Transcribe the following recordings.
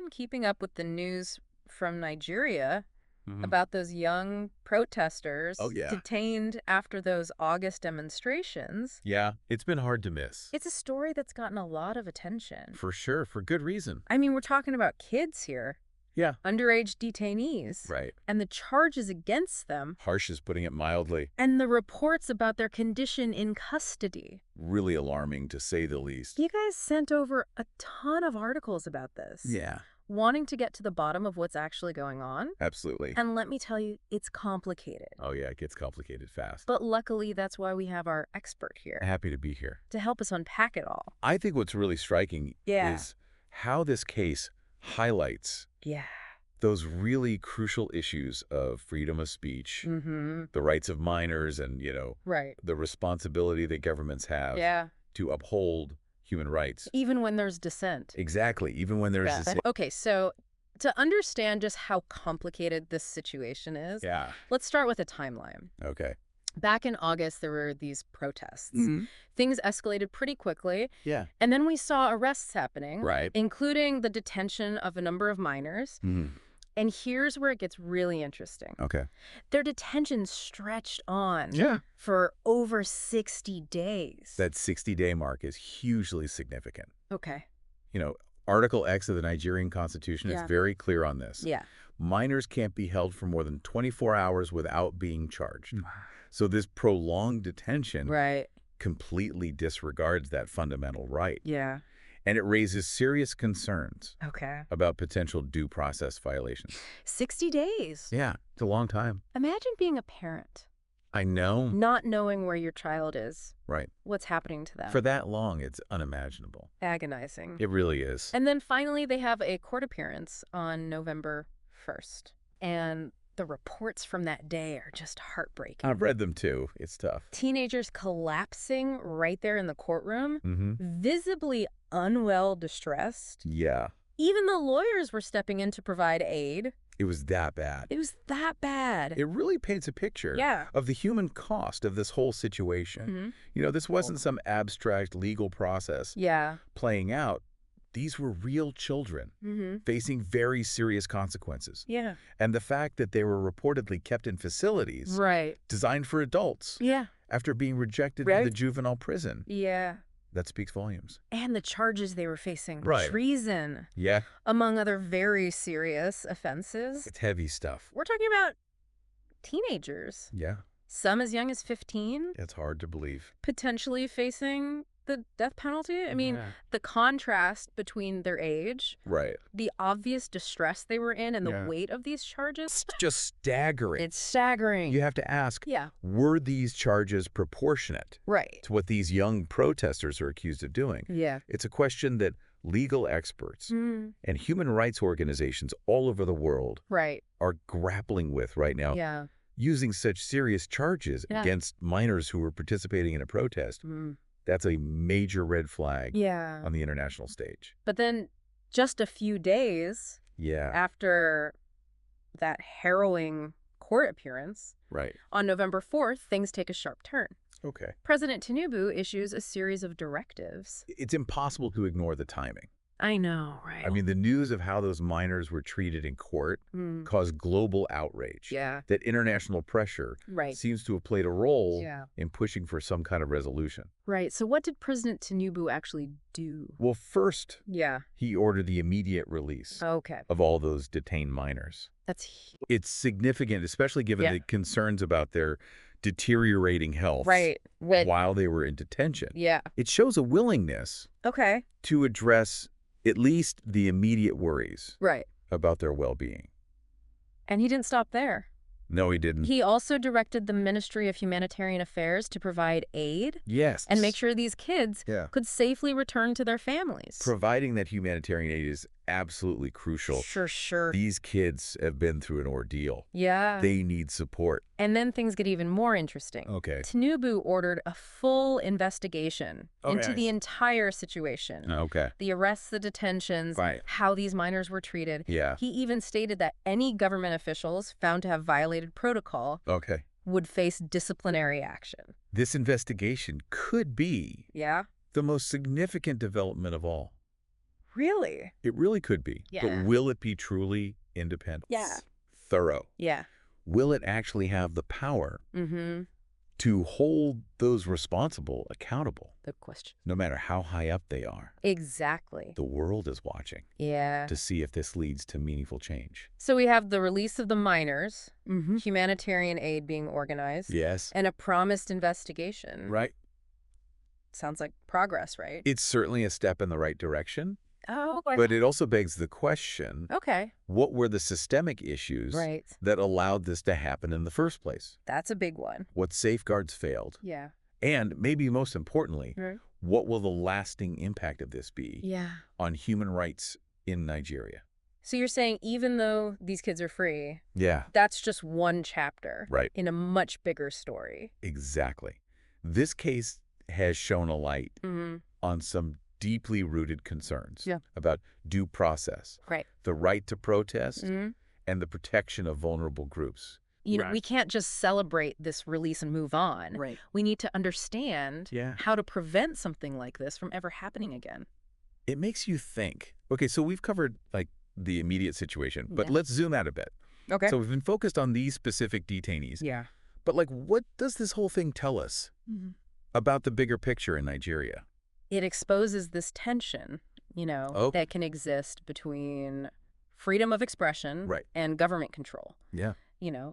been keeping up with the news from Nigeria Hmm. about those young Oh, protesters yeah. detained after those August demonstrations. Yeah, it's been hard to miss. It's a story that's gotten a lot of attention. For sure, for good reason. I mean, we're talking about kids here, Yeah. underage detainees, Right. and the charges against them, Harsh is putting it mildly. and the reports about their condition in custody. Really alarming, to say the least. You guys sent over a ton of articles about this. Yeah, Wanting to get to the bottom of what's actually going on. absolutely. And let me tell you, it's complicated. Oh, yeah, it gets complicated fast. But luckily, that's why we have our expert here Happy to be here. to help us unpack it all. I think what's really striking Yeah. is how this case highlights Yeah. those really crucial issues of freedom of speech, Mm-hmm. the rights of minors, and, Right. the responsibility that governments have Yeah. to uphold human rights. Even when there's dissent. Exactly, even when there's Yeah. this... Okay, so to understand just how complicated this situation is, Yeah, let's start with a timeline. okay. Back in August, there were these protests. Mhm. Things escalated pretty quickly, Yeah, and then we saw arrests happening, right. including the detention of a number of minors. Mhm. And here's where it gets really interesting. Okay. Their detention stretched on Yeah. for over 60 days. That 60-day mark is hugely significant. Okay. Article X of the Nigerian Constitution Yeah. is very clear on this. Yeah. Minors can't be held for more than 24 hours without being charged. So this prolonged detention Right. completely disregards that fundamental right. Yeah. And it raises serious concerns Okay. about potential due process violations. 60 days. Yeah, it's a long time. Imagine being a parent, I know. not knowing where your child is, Right. what's happening to them. For that long, it's unimaginable. Agonizing. It really is. And then finally, they have a court appearance on November 1st. And the reports from that day are just heartbreaking. I've read them too. It's tough. Teenagers collapsing right there in the courtroom, Mm-hmm. visibly unwell, distressed. Yeah, Even the lawyers were stepping in to provide aid. it was that bad. It was that bad. It really paints a picture Yeah. of the human cost of this whole situation. Mhm. This wasn't some abstract legal process Yeah. playing out. These were real children Mm-hmm. facing very serious consequences. Yeah. And the fact that they were reportedly kept in facilities Right. designed for adults Yeah. after being rejected Right. in the juvenile prison, Yeah. that speaks volumes. And the charges they were facing. Right. Treason, Yeah, among other very serious offenses. it's heavy stuff. We're talking about teenagers, Yeah, some as young as 15, it's hard to believe. potentially facing the death penalty. I mean, Yeah. the contrast between their age, Right. the obvious distress they were in, and the Yeah. weight of these charges. It's just staggering. It's staggering. You have to ask, Yeah. were these charges proportionate Right. to what these young protesters are accused of doing? Yeah. It's a question that legal experts Mm, and human rights organizations all over the world right. are grappling with right now, Yeah. using such serious charges Yeah. against minors who were participating in a protest. Mm. That's a major red flag Yeah. on the international stage. But then just a few days Yeah, after that harrowing court appearance, right. on November 4th, things take a sharp turn. Okay. President Tinubu issues a series of directives. It's impossible to ignore the timing. I know, right? I mean, the news of how those minors were treated in court Mm, caused global outrage. yeah, That international pressure right. seems to have played a role Yeah. in pushing for some kind of resolution. Right. So what did President Tinubu actually do? Well, first, Yeah. he ordered the immediate release Okay. of all those detained minors. That's It's significant, especially given Yeah. the concerns about their deteriorating health right. What? while they were in detention. Yeah. It shows a willingness Okay. to address at least the immediate worries Right. about their well-being. And he didn't stop there. No, he didn't. He also directed the Ministry of Humanitarian Affairs to provide aid Yes. and make sure these kids Yeah. could safely return to their families. Providing that humanitarian aid is absolutely crucial. Sure. These kids have been through an ordeal. Yeah. They need support. And then things get even more interesting. Okay. Tinubu ordered a full investigation into Okay. the entire situation. Okay. The arrests, the detentions, Right. how these minors were treated. Yeah. He even stated that any government officials found to have violated protocol Okay. would face disciplinary action. This investigation could be Yeah? the most significant development of all. Really? It really could be. But Yeah. will it be truly independent? Yeah. Thorough? Yeah. Will it actually have the power Mm-hmm. to hold those responsible accountable, The question. no matter how high up they are? Exactly. The world is watching Yeah. to see if this leads to meaningful change. So we have the release of the miners, Mm-hmm. humanitarian aid being organized, Yes. and a promised investigation. Right. Sounds like progress, right? It's certainly a step in the right direction, Oh, but it also begs the question, okay. what were the systemic issues Right. that allowed this to happen in the first place? That's a big one. What safeguards failed? Yeah. And maybe most importantly, Right. what will the lasting impact of this be Yeah. on human rights in Nigeria? So you're saying even though these kids are free, Yeah, that's just one chapter right. in a much bigger story. Exactly. This case has shown a light Mm-hmm. on some deeply rooted concerns Yeah. about due process, Right. the right to protest, Mm-hmm. and the protection of vulnerable groups. You know, Right. we can't just celebrate this release and move on. Right. We need to understand Yeah. how to prevent something like this from ever happening again. It makes you think. Okay, so we've covered like the immediate situation, but Yeah. let's zoom out a bit. Okay. So we've been focused on these specific detainees, Yeah. but like what does this whole thing tell us Mm-hmm. about the bigger picture in Nigeria? It exposes this tension, Oh. that can exist between freedom of expression Right. and government control. Yeah.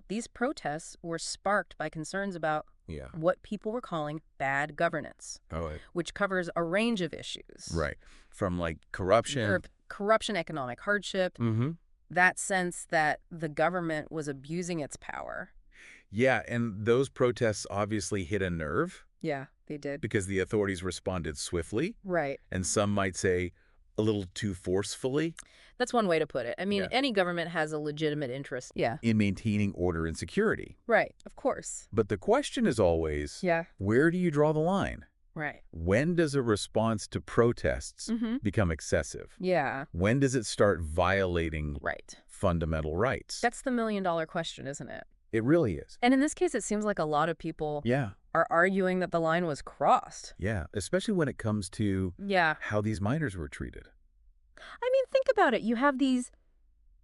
These protests were sparked by concerns about Yeah. what people were calling bad governance, Oh, which covers a range of issues. right. From like corruption. Corruption, economic hardship, Mm-hmm. that sense that the government was abusing its power. Yeah, and those protests obviously hit a nerve Yeah, they did. because the authorities responded swiftly, Right. and some might say a little too forcefully That's one way to put it. I mean, Yeah. any government has a legitimate interest. Yeah. in maintaining order and security. Right. Of course. But the question is always, Yeah. where do you draw the line? Right. When does a response to protests Mm-hmm. become excessive? Yeah. When does it start violating Right. fundamental rights? That's the million-dollar question, isn't it? It really is. And in this case, it seems like a lot of people Yeah, are arguing that the line was crossed. yeah, especially when it comes to Yeah. how these minors were treated. I mean, think about it. You have these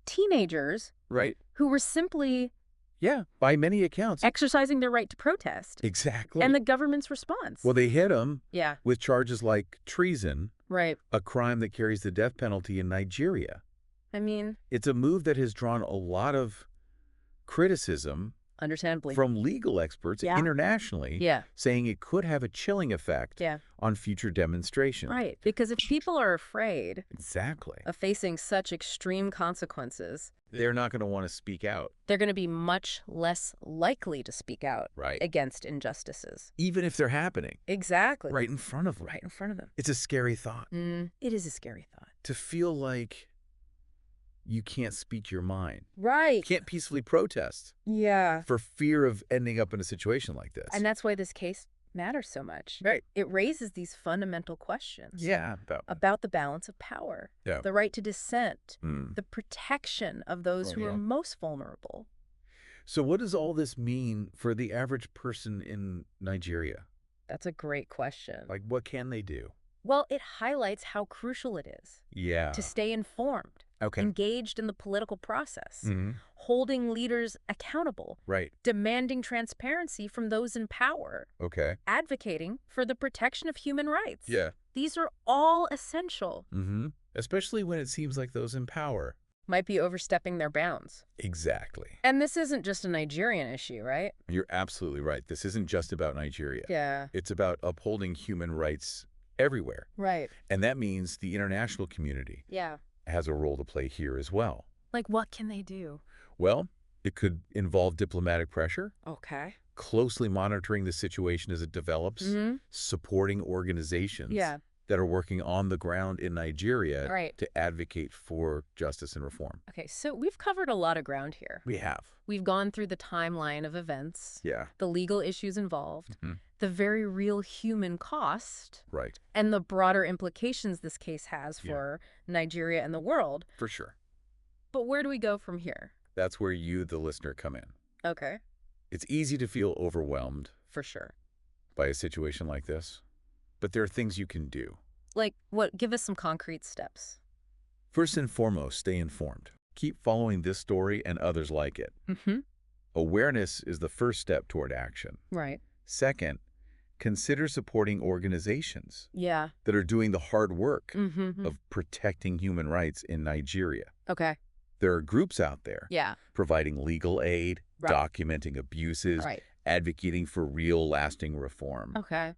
teenagers Right. who were simply Yeah, by many accounts. exercising their right to protest. Exactly. And the government's response. Well, they hit him Yeah. with charges like treason, Right. a crime that carries the death penalty in Nigeria. I mean, It's a move that has drawn a lot of criticism understandably. from legal experts Yeah. internationally, Yeah. saying it could have a chilling effect Yeah. on future demonstrations. Right. Because if people are afraid Exactly. of facing such extreme consequences, They're not going to want to speak out. they're going to be much less likely to speak out Right. against injustices. Even if they're happening Exactly. right in front of them. Right in front of them. It's a scary thought It is a scary thought. to feel like you can't speak your mind. Right. Can't peacefully protest Yeah. for fear of ending up in a situation like this. And that's why this case matters so much. Right. It raises these fundamental questions. Yeah. About the balance of power, Yeah. the right to dissent, Mm. the protection of those Oh, who yeah. are most vulnerable. So what does all this mean for the average person in Nigeria? That's a great question. Like, what can they do? Well, it highlights how crucial it is Yeah. to stay informed, Okay. engaged in the political process, Mhm. holding leaders accountable, Right. demanding transparency from those in power, Okay. advocating for the protection of human rights. Yeah. These are all essential. Mm-hmm. Especially when it seems like those in power. Might be overstepping their bounds. Exactly. And this isn't just a Nigerian issue, right? You're absolutely right. This isn't just about Nigeria. Yeah. It's about upholding human rights everywhere. Right. And that means the international community Yeah. has a role to play here as well. Like, what can they do? Well, it could involve diplomatic pressure, Okay. closely monitoring the situation as it develops, Mm-hmm. supporting organizations Yeah. that are working on the ground in Nigeria Right. to advocate for justice and reform. Okay, so we've covered a lot of ground here. We have. We've gone through the timeline of events, Yeah. the legal issues involved, Mhm. the very real human cost, Right. and the broader implications this case has Yeah. for Nigeria and the world. For sure. But where do we go from here? That's where you, the listener, come in. Okay, It's easy to feel overwhelmed for sure. by a situation like this, but there are things you can do. Like, what? Give us some concrete steps. First and foremost, stay informed. Keep following this story and others like it. Mm-hmm. Awareness is the first step toward action. Right. Second, consider supporting organizations Yeah. that are doing the hard work Mm-hmm. of protecting human rights in Nigeria. Okay. There are groups out there Yeah. providing legal aid, Right. documenting abuses, Right. advocating for real, lasting reform. Okay.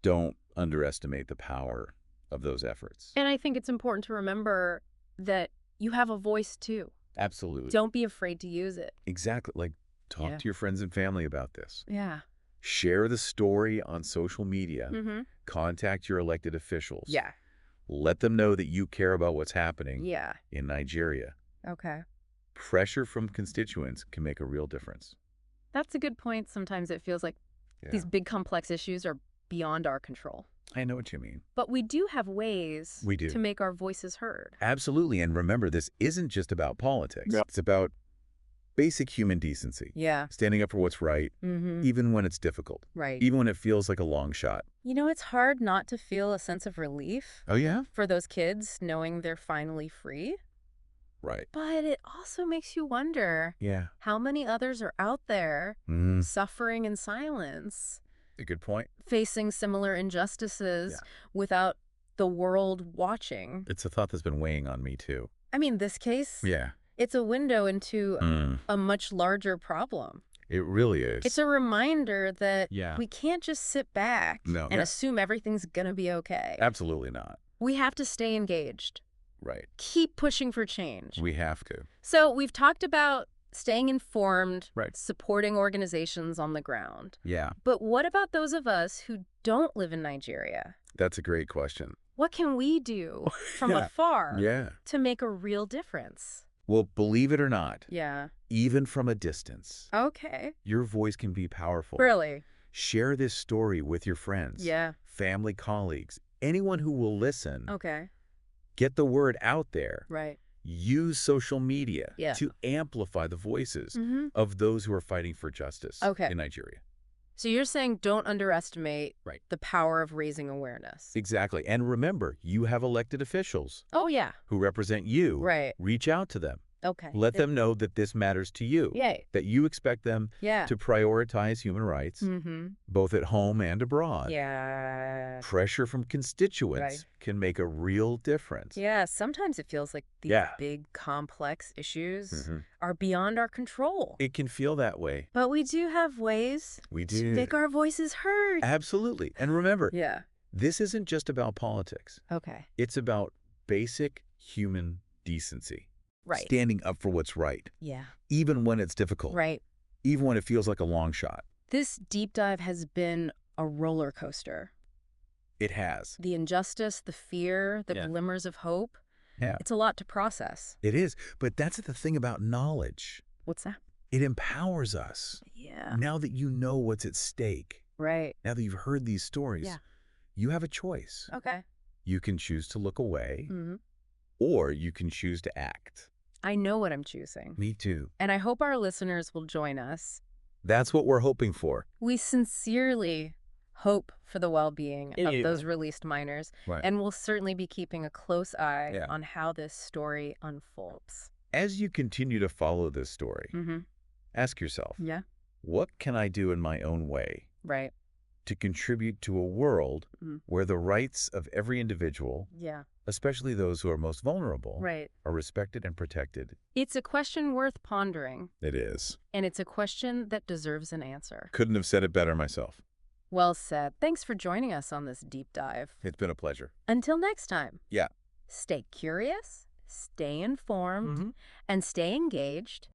Don't underestimate the power of those efforts. And I think it's important to remember that you have a voice too. Absolutely. Don't be afraid to use it. Exactly. Like, talk Yeah. to your friends and family about this. Yeah. Share the story on social media. Mm-hmm. Contact your elected officials. Yeah. Let them know that you care about what's happening Yeah. in Nigeria. Okay. Pressure from constituents can make a real difference. That's a good point. Sometimes it feels like these big complex issues are beyond our control. I know what you mean. But we do have ways We do. to make our voices heard. Absolutely. And remember, this isn't just about politics. Yeah. It's about basic human decency. Yeah. Standing up for what's right, Mm-hmm. even when it's difficult, Right. even when it feels like a long shot. You know, it's hard not to feel a sense of relief Oh, yeah? for those kids knowing they're finally free. Right. But it also makes you wonder Yeah. how many others are out there Mm, suffering in silence, a good point. facing similar injustices Yeah. without the world watching. It's a thought that's been weighing on me, too. I mean, this case, Yeah. it's a window into a much larger problem. It really is. It's a reminder that Yeah. we can't just sit back No. and assume everything's going to be okay. Absolutely not. We have to stay engaged. Right. Keep pushing for change. We have to. So we've talked about staying informed, Right. supporting organizations on the ground. Yeah. But what about those of us who don't live in Nigeria? That's a great question. What can we do from Yeah. afar Yeah. to make a real difference? Well, believe it or not, Yeah. even from a distance, Okay. your voice can be powerful. Really? Share this story with your friends, Yeah. family, colleagues, anyone who will listen. Okay. Get the word out there. Right. Use social media Yeah. to amplify the voices Mm-hmm. of those who are fighting for justice Okay. in Nigeria. So you're saying don't underestimate Right. the power of raising awareness. Exactly. And remember, you have elected officials Oh, yeah. who represent you. Right. Reach out to them. Okay. Let them know that this matters to you, Yay. that you expect them Yeah. to prioritize human rights, Mm-hmm. both at home and abroad. Yeah. Pressure from constituents Right. can make a real difference. Yeah. Sometimes it feels like these Yeah. big, complex issues Mhm. are beyond our control. It can feel that way. But we do have ways We to do. make our voices heard. Absolutely. And remember, Yeah. this isn't just about politics. Okay. It's about basic human decency. Right. Standing up for what's right, Yeah. even when it's difficult, Right. even when it feels like a long shot. This deep dive has been a roller coaster. It has. The injustice, the fear, the Yeah. glimmers of hope. Yeah. It's a lot to process. It is. But that's the thing about knowledge. What's that? It empowers us. Yeah. Now that you know what's at stake, Right. now that you've heard these stories, Yeah. you have a choice. Okay. You can choose to look away, Mm-hmm. or you can choose to act. I know what I'm choosing. Me too. And I hope our listeners will join us. That's what we're hoping for. We sincerely hope for the well-being of Yeah. those released minors. Right. And we'll certainly be keeping a close eye Yeah. on how this story unfolds. As you continue to follow this story, Mm-hmm. ask yourself, Yeah. what can I do in my own way Right. to contribute to a world Mhm. where the rights of every individual, Yeah. especially those who are most vulnerable, Right. are respected and protected? It's a question worth pondering, It is. and it's a question that deserves an answer. Couldn't have said it better myself. Well said. Thanks for joining us on this deep dive. It's been a pleasure. Until next time. Yeah. Stay curious, stay informed, Mhm. and stay engaged